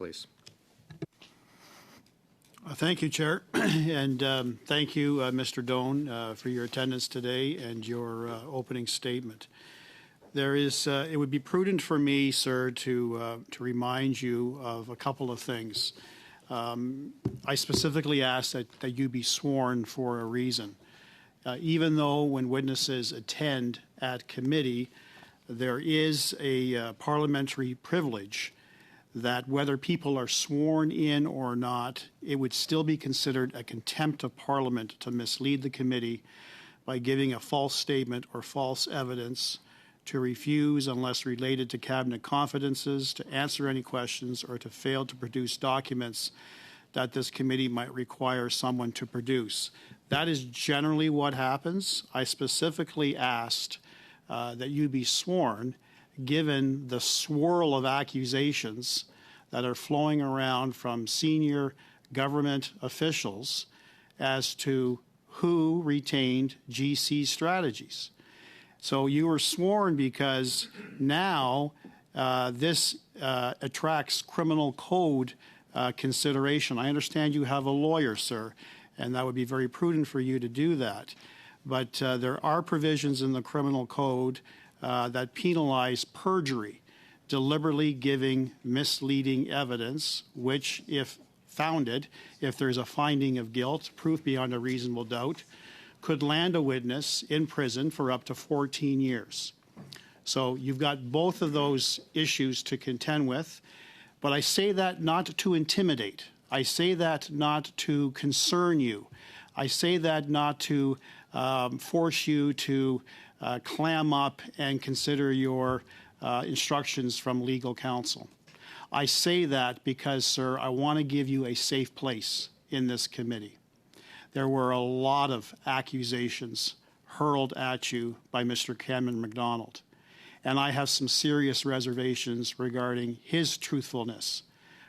please. Thank you, Chair, and thank you, Mr. Doan, for your attendance today and your opening statement. There is, it would be prudent for me, sir, to remind you of a couple of things. I specifically asked that you be sworn for a reason. Even though when witnesses attend at committee, there is a parliamentary privilege that whether people are sworn in or not, it would still be considered a contempt of Parliament to mislead the committee by giving a false statement or false evidence, to refuse unless related to cabinet confidences, to answer any questions, or to fail to produce documents that this committee might require someone to produce. That is generally what happens. I specifically asked that you be sworn, given the swirl of accusations that are flowing around from senior government officials as to who retained GC strategies. So you were sworn because now this attracts criminal code consideration. I understand you have a lawyer, sir, and that would be very prudent for you to do that. But there are provisions in the criminal code that penalize perjury, deliberately giving misleading evidence, which, if founded, if there's a finding of guilt, proof beyond a reasonable doubt, could land a witness in prison for up to 14 years. So you've got both of those issues to contend with, but I say that not to intimidate. I say that not to concern you. I say that not to force you to clam up and consider your instructions from legal counsel. I say that because, sir, I want to give you a safe place in this committee. There were a lot of accusations hurled at you by Mr. Cameron MacDonald, and I have some serious reservations regarding his truthfulness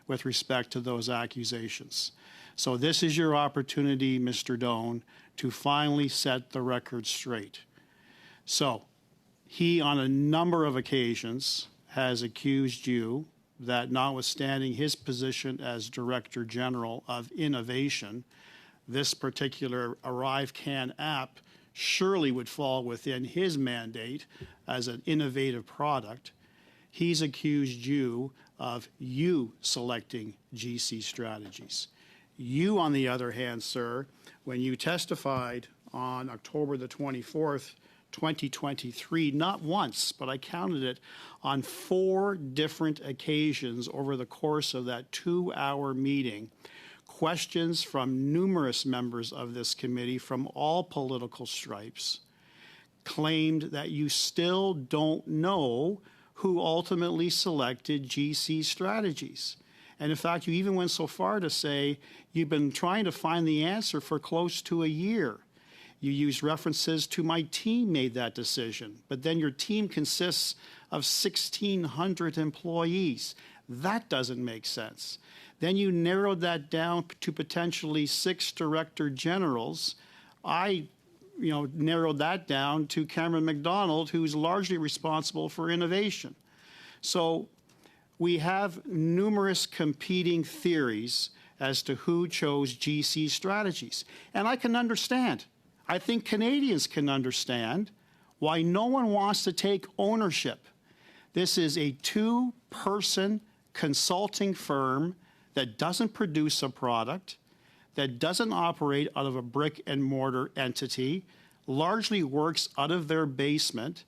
with respect to those accusations. So this is your opportunity, Mr. Doan, to finally set the record straight. So he, on a number of occasions, has accused you that, notwithstanding his position as Director General of Innovation, this particular ArriveCan app surely would fall within his mandate as an innovative product. He's accused you of selecting GC strategies. You, on the other hand, sir, when you testified on October the 24th, 2023, not once, but I counted it on 4 different occasions over the course of that 2-hour meeting, questions from numerous members of this committee from all political stripes claimed that you still don't know who ultimately selected GC strategies. And in fact, you even went so far to say you've been trying to find the answer for close to a year. You use references to my team made that decision, but then your team consists of 1,600 employees. That doesn't make sense. Then you narrowed that down to potentially 6 director generals. I narrowed that down to Cameron MacDonald, who's largely responsible for innovation. So we have numerous competing theories as to who chose GC strategies. And I can understand. I think Canadians can understand why no one wants to take ownership. This is a 2-person consulting firm that doesn't produce a product, that doesn't operate out of a brick and mortar entity, largely works out of their basement,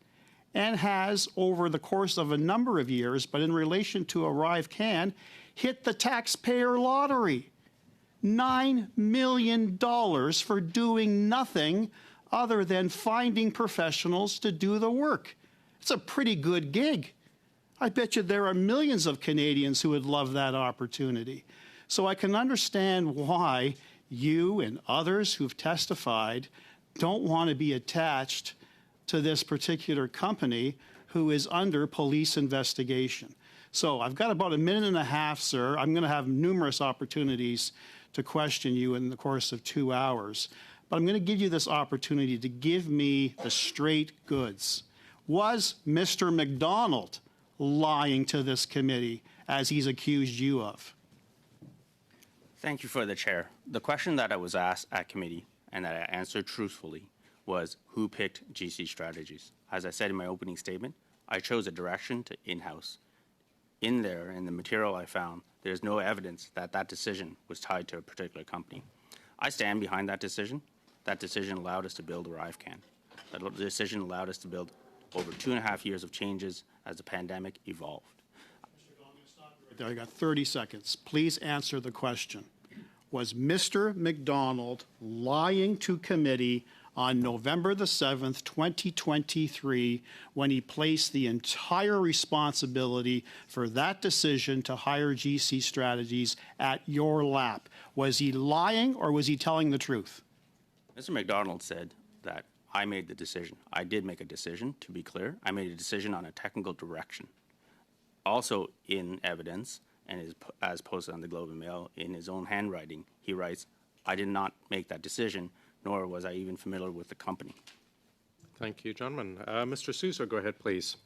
and has, over the course of a number of years, but in relation to ArriveCan, hit the taxpayer lottery. $9 million for doing nothing other than finding professionals to do the work. It's a pretty good gig. I bet you there are millions of Canadians who would love that opportunity. So I can understand why you and others who've testified don't want to be attached to this particular company who is under police investigation. So I've got about 1.5 minutes, sir. I'm going to have numerous opportunities to question you in the course of 2 hours. But I'm going to give you this opportunity to give me the straight goods. Was Mr. MacDonald lying to this committee as he's accused you of? Thank you for the chair. The question that I was asked at committee and that I answered truthfully was who picked GC Strategies. As I said in my opening statement, I chose a direction to in-house. In there, in the material I found, there's no evidence that that decision was tied to a particular company. I stand behind that decision. That decision allowed us to build ArriveCan. That decision allowed us to build over 2.5 years of changes as the pandemic evolved. Mr. Gold, I'm going to stop you right there. I got 30 seconds. Please answer the question. Was Mr. McDonald lying to committee on November the 7th, 2023, when he placed the entire responsibility for that decision to hire GC Strategies at your lap? Was he lying or was he telling the truth? Mr. McDonald said that I made the decision. I did make a decision, to be clear. I made a decision on a technical direction. Also in evidence, and as posted on the Globe and Mail, in his own handwriting, he writes, I did not make that decision, nor was I even familiar with the company. Thank you, gentlemen. Mr. Sousa, go ahead, please.